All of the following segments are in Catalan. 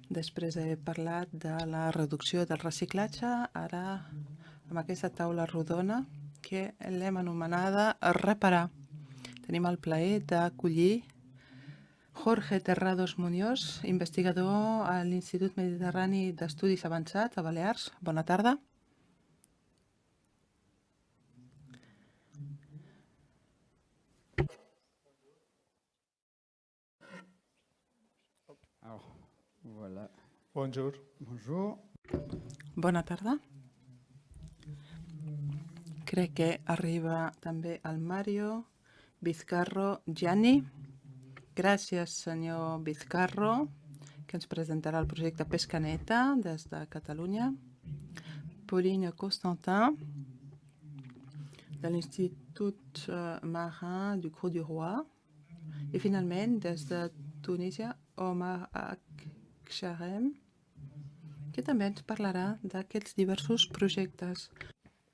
Després he parlat de la reducció del reciclatge, ara amb aquesta taula rodona que l'hem anomenada Reparar. Tenim el plaer d'acollir Jorge Terrados Muñoz, investigador a l'Institut Mediterrani d'Estudis Avançats a Balears. Bona tarda. Voilà. Bonjour. Bonjour. Bona tarda. Crec que arriba també el Mario Vizcarro Gianni. Gràcies, senyor Vizcarro, que ens presentarà el projecte Pescaneta des de Catalunya. Pauline Constantin, de l'Institut Marin du Creux du Roi. I finalment, des de Tunísia, Omar Aksharem, que també ens parlarà d'aquests diversos projectes.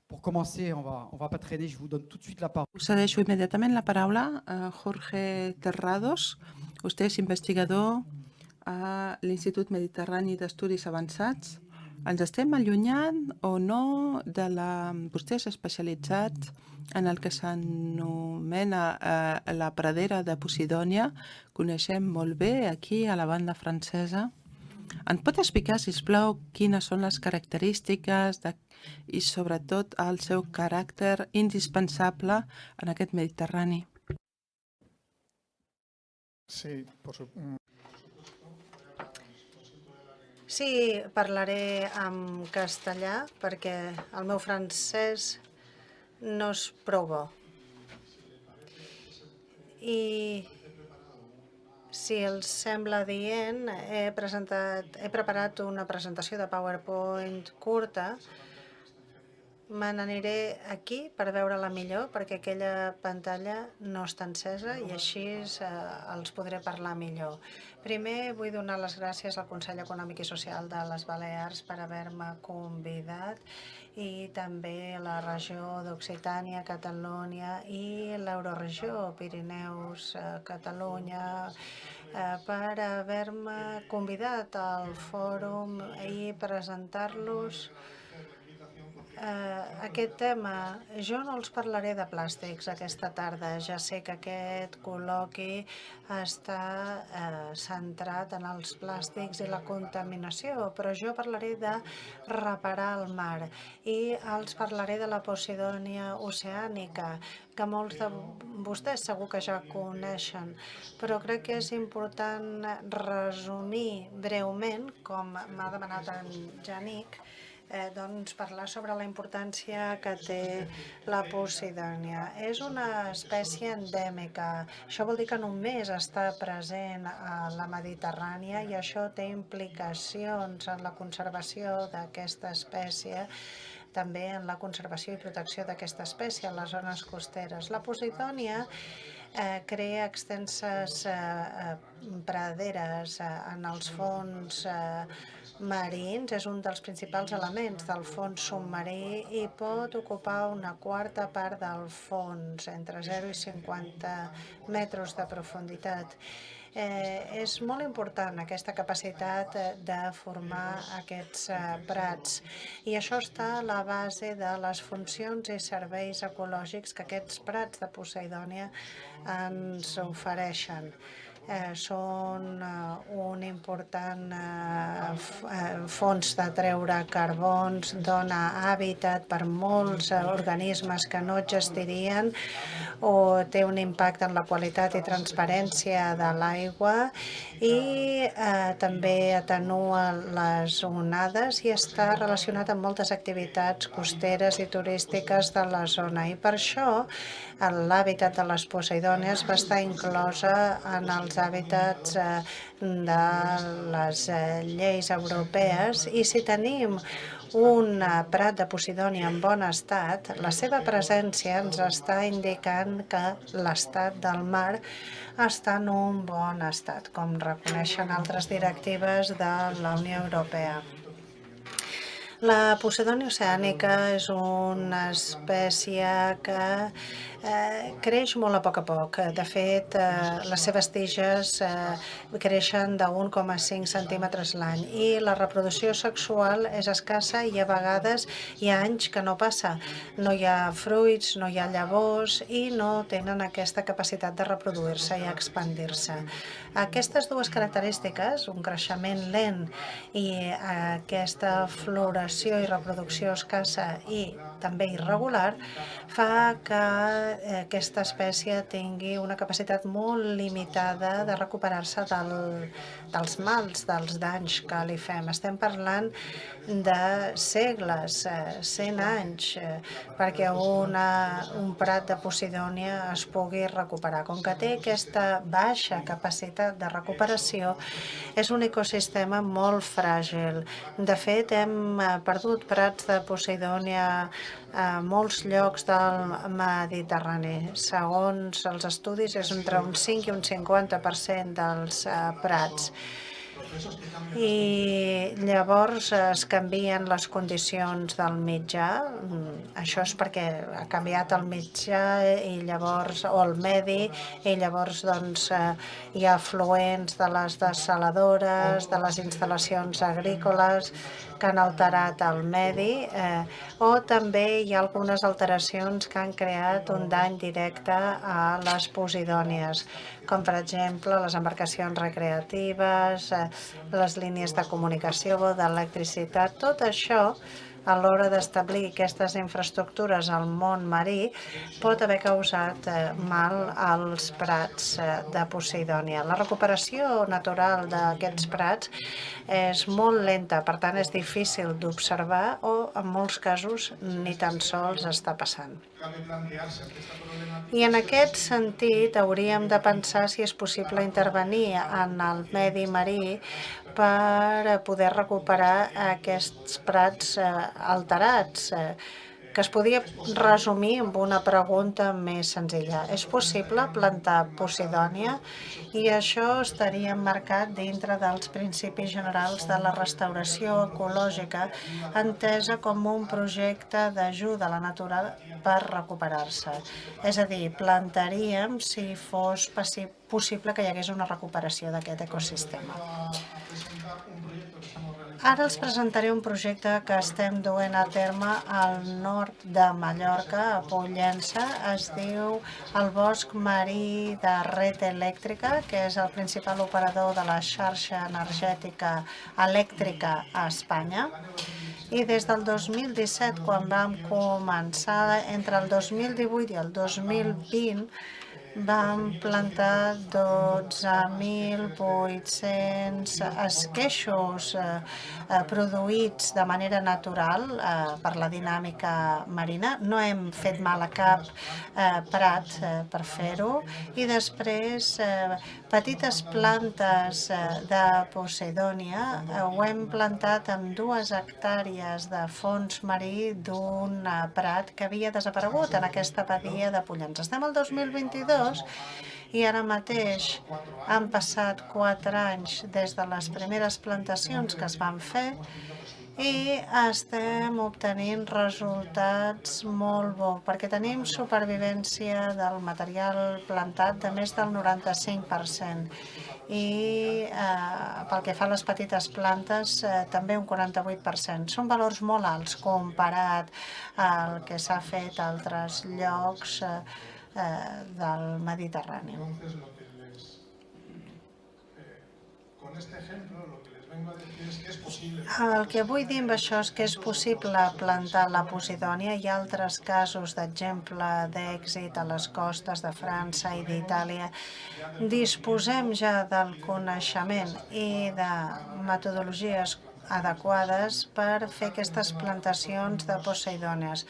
Pour commencer, on va pas traîner, je vous donne tout de suite la parole. Us cedeixo immediatament la paraula a Jorge Terrados. Vostè és investigador a l'Institut Mediterrani d'Estudis Avançats. Ens estem allunyant o no de Vostè és especialitzat en el que s'anomena la pradera de Posidònia. Coneixem molt bé aquí a la banda francesa. Ens pot explicar, sisplau, quines són les característiques i sobretot el seu caràcter indispensable en aquest Mediterrani? Sí, por supuesto. Sí, parlaré en castellà perquè el meu francès no és prou bo. I si els sembla dient, he preparat una presentació de PowerPoint curta. Me n'aniré aquí per veure-la millor, perquè aquella pantalla no està encesa i així els podré parlar millor. Primer vull donar les gràcies al Consell Econòmic i Social de les Balears per haver-me convidat i també a la regió d'Occitània, Catalunya i l'Euroregió, Pirineus, Catalunya, per haver-me convidat al fòrum i presentar-los aquest tema. Jo no els parlaré de plàstics aquesta tarda. Ja sé que aquest col·loqui està centrat en els plàstics i la contaminació, però jo parlaré de reparar el mar i els parlaré de la Posidònia oceànica, que molts de vostès segur que ja coneixen, però crec que és important resumir breument, com m'ha demanat en Yannick, doncs parlar sobre la importància que té la Posidònia. És una espècie endèmica. Això vol dir que només està present a la Mediterrània i això té implicacions en la conservació d'aquesta espècie, també en la conservació i protecció d'aquesta espècie a les zones costeres. La Posidònia crea extenses praderes en els fons marins, és un dels principals elements del fons submarí i pot ocupar una quarta part del fons, entre 0 i 50 metres de profunditat. És molt important aquesta capacitat de formar aquests prats i això està a la base de les funcions i serveis ecològics que aquests prats de Posidònia ens ofereixen. Són un important fons de treure carbons, dona hàbitat per molts organismes que no existirien o té un impacte en la qualitat i transparència de l'aigua i també atenua les onades i està relacionat amb moltes activitats costeres i turístiques de la zona. I per això l'hàbitat de les Posidònies va estar inclosa en els hàbitats de les lleis europees i si tenim un prat de Posidònia en bon estat, la seva presència ens està indicant que l'estat del mar està en un bon estat, com reconeixen altres directives de la Unió Europea. La Posidònia oceànica és una espècie que creix molt a poc. De fet, les seves tiges creixen de 1,5 centímetres l'any i la reproducció sexual és escassa i a vegades hi ha anys que no passa. No hi ha fruits, no hi ha llavors i no tenen aquesta capacitat de reproduir-se i expandir-se. Aquestes dues característiques, un creixement lent i aquesta floració i reproducció escassa i també irregular, fa que aquesta espècie tingui una capacitat molt limitada de recuperar-se dels mals, dels danys que li fem. Estem parlant de segles, 100 anys, perquè un prat de Posidònia es pugui recuperar. Com que té aquesta baixa capacitat de recuperació, és un ecosistema molt fràgil. De fet, hem perdut prats de Posidònia a molts llocs del Mediterrani. Segons els estudis, és entre un 5 i un 50% dels prats. I llavors es canvien les condicions del mitjà. Això és perquè ha canviat el mitjà i llavors, o el medi, i llavors doncs, hi ha afluents de les dessaladores, de les instal·lacions agrícoles que han alterat el medi, o també hi ha algunes alteracions que han creat un dany directe a les posidònies, com per exemple les embarcacions recreatives, les línies de comunicació, d'electricitat. Tot això, a l'hora d'establir aquestes infraestructures al món marí, pot haver causat mal als prats de Posidònia. La recuperació natural d'aquests prats és molt lenta, per tant és difícil d'observar o en molts casos ni tan sols està passant. I en aquest sentit hauríem de pensar si és possible intervenir en el medi marí per poder recuperar aquests prats alterats, que es podria resumir amb una pregunta més senzilla. És possible plantar Posidònia? I això estaria emmarcat dintre dels principis generals de la restauració ecològica, entesa com un projecte d'ajuda a la natura per recuperar-se. És a dir, plantaríem si fos possible que hi hagués una recuperació d'aquest ecosistema. Ara els presentaré un projecte que estem duent a terme al nord de Mallorca, a Pollença. Es diu el Bosc Marí de Red Elèctrica, que és el principal operador de la xarxa energètica elèctrica a Espanya. I des del 2017, quan vam començar, entre el 2018 i el 2020, vam plantar 12.800 esqueixos produïts de manera natural per la dinàmica marina. No hem fet mal a cap prat per fer-ho. I després petites plantes de Posidònia ho hem plantat en 2 hectàrees de fons marí d'un prat que havia desaparegut en aquesta badia de Pollença. Estem al 2022 i ara mateix han passat 4 anys des de les primeres plantacions que es van fer i estem obtenint resultats molt bons, perquè tenim supervivència del material plantat de més del 95%. I pel que fa a les petites plantes, també un 48%. Són valors molt alts comparat al que s'ha fet a altres llocs del Mediterrani. El que vull dir amb això és que és possible plantar la Posidònia. Hi ha altres casos d'exemple d'èxit a les costes de França i d'Itàlia. Disposem ja del coneixement i de metodologies adequades per fer aquestes plantacions de posidònies.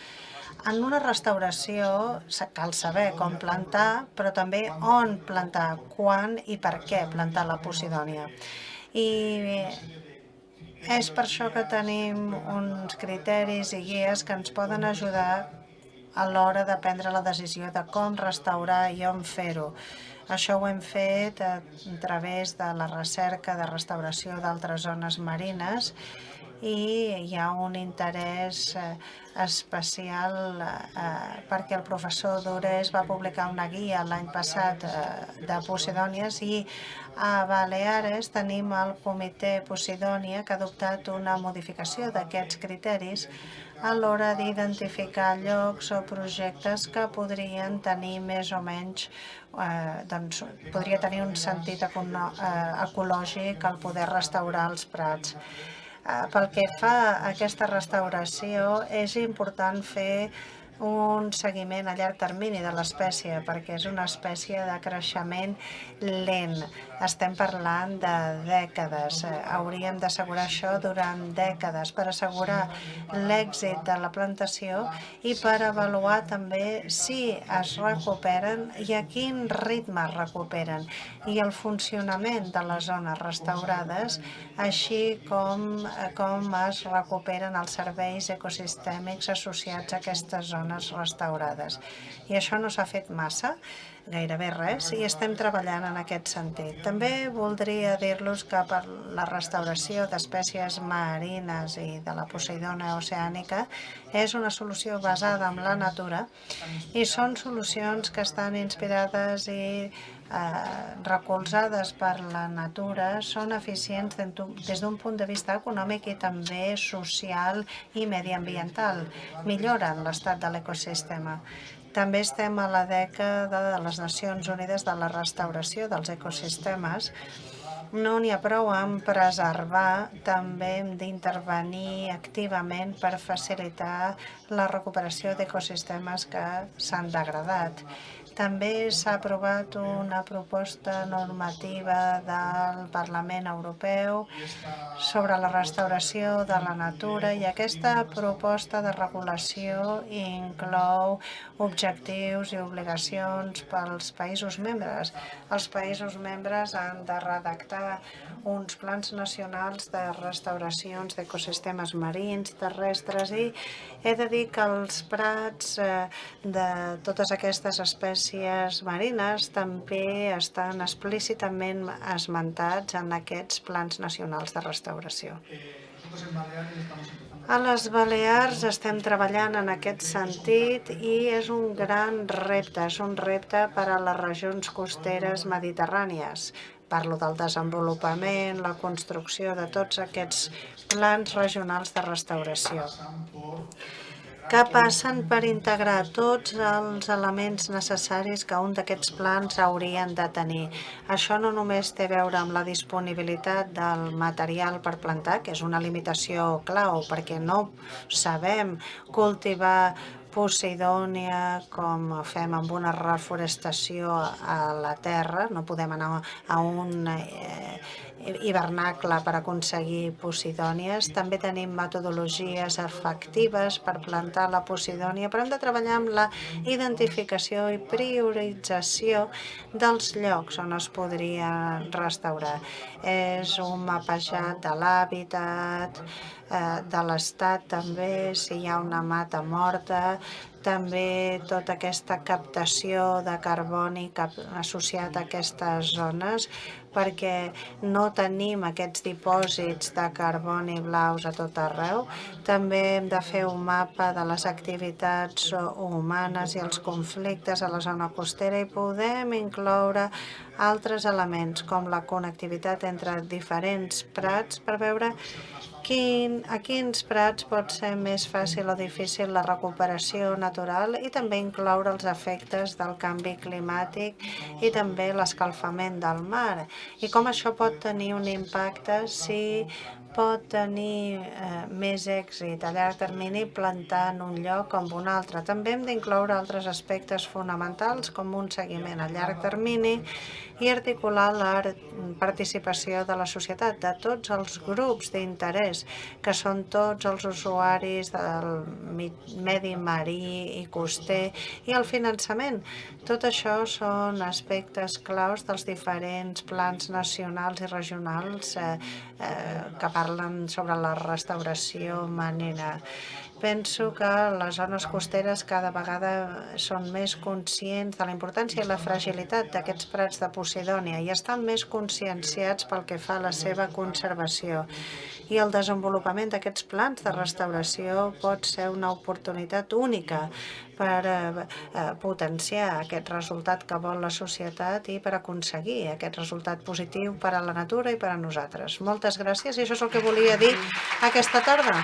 En una restauració cal saber com plantar, però també on plantar, quan i per què plantar la Posidònia. I és per això que tenim uns criteris i guies que ens poden ajudar a l'hora de prendre la decisió de com restaurar i on fer-ho. Això ho hem fet a través de la recerca de restauració d'altres zones marines i hi ha un interès especial perquè el professor Durés va publicar una guia l'any passat de Posidònies i a Baleares tenim el Comitè Posidònia que ha adoptat una modificació d'aquests criteris a l'hora d'identificar llocs o projectes que podrien tenir més o menys, doncs, podria tenir un sentit ecològic al poder restaurar els prats. Pel que fa a aquesta restauració, és important fer un seguiment a llarg termini de l'espècie, perquè és una espècie de creixement lent. Estem parlant de dècades. Hauríem d'assegurar això durant dècades per assegurar l'èxit de la plantació i per avaluar també si es recuperen i a quin ritme es recuperen i el funcionament de les zones restaurades, així com es recuperen els serveis ecosistèmics associats a aquestes zones restaurades. I això no s'ha fet massa, gairebé res, i estem treballant en aquest sentit. També voldria dir-los que per la restauració d'espècies marines i de la Poseidona oceànica és una solució basada en la natura i són solucions que estan inspirades i recolzades per la natura, són eficients des d'un punt de vista econòmic i també social i mediambiental. Milloren l'estat de l'ecosistema. També estem a la dècada de les Nacions Unides de la restauració dels ecosistemes. No n'hi ha prou amb preservar, també hem d'intervenir activament per facilitar la recuperació d'ecosistemes que s'han degradat. També s'ha aprovat una proposta normativa del Parlament Europeu sobre la restauració de la natura i aquesta proposta de regulació inclou objectius i obligacions pels països membres. Els països membres han de redactar uns plans nacionals de restauracions d'ecosistemes marins, terrestres i he de dir que els prats de totes aquestes espècies marines també estan explícitament esmentats en aquests plans nacionals de restauració. A les Balears estem treballant en aquest sentit i és un gran repte, és un repte per a les regions costeres mediterrànies. Parlo del desenvolupament, la construcció de tots aquests plans regionals de restauració que passen per integrar tots els elements necessaris que un d'aquests plans haurien de tenir. Això no només té a veure amb la disponibilitat del material per plantar, que és una limitació clau, perquè no sabem cultivar Posidònia com fem amb una reforestació a la terra, no podem anar a un hivernacle per aconseguir Posidònies. També tenim metodologies efectives per plantar la Posidònia, però hem de treballar amb la identificació i priorització dels llocs on es podria restaurar. És un mapejat de l'hàbitat, de l'estat també, si hi ha una mata morta, també tota aquesta captació de carboni associat a aquestes zones, perquè no tenim aquests dipòsits de carboni blaus a tot arreu. També hem de fer un mapa de les activitats humanes i els conflictes a la zona costera i podem incloure altres elements com la connectivitat entre diferents prats per veure a quins prats pot ser més fàcil o difícil la recuperació natural i també incloure els efectes del canvi climàtic i també l'escalfament del mar. I com això pot tenir un impacte si pot tenir més èxit a llarg termini plantar en un lloc com un altre. També hem d'incloure altres aspectes fonamentals com un seguiment a llarg termini i articular la participació de la societat, de tots els grups d'interès, que són tots els usuaris del medi marí i coster, i el finançament. Tot això són aspectes claus dels diferents plans nacionals i regionals que parlen sobre la restauració marina. penso que les zones costeres cada vegada són més conscients de la importància i la fragilitat d'aquests prats de Posidònia i estan més conscienciats pel que fa a la seva conservació. I el desenvolupament d'aquests plans de restauració pot ser una oportunitat única per potenciar aquest resultat que vol la societat i per aconseguir aquest resultat positiu per a la natura i per a nosaltres. Moltes gràcies i això és el que volia dir aquesta tarda.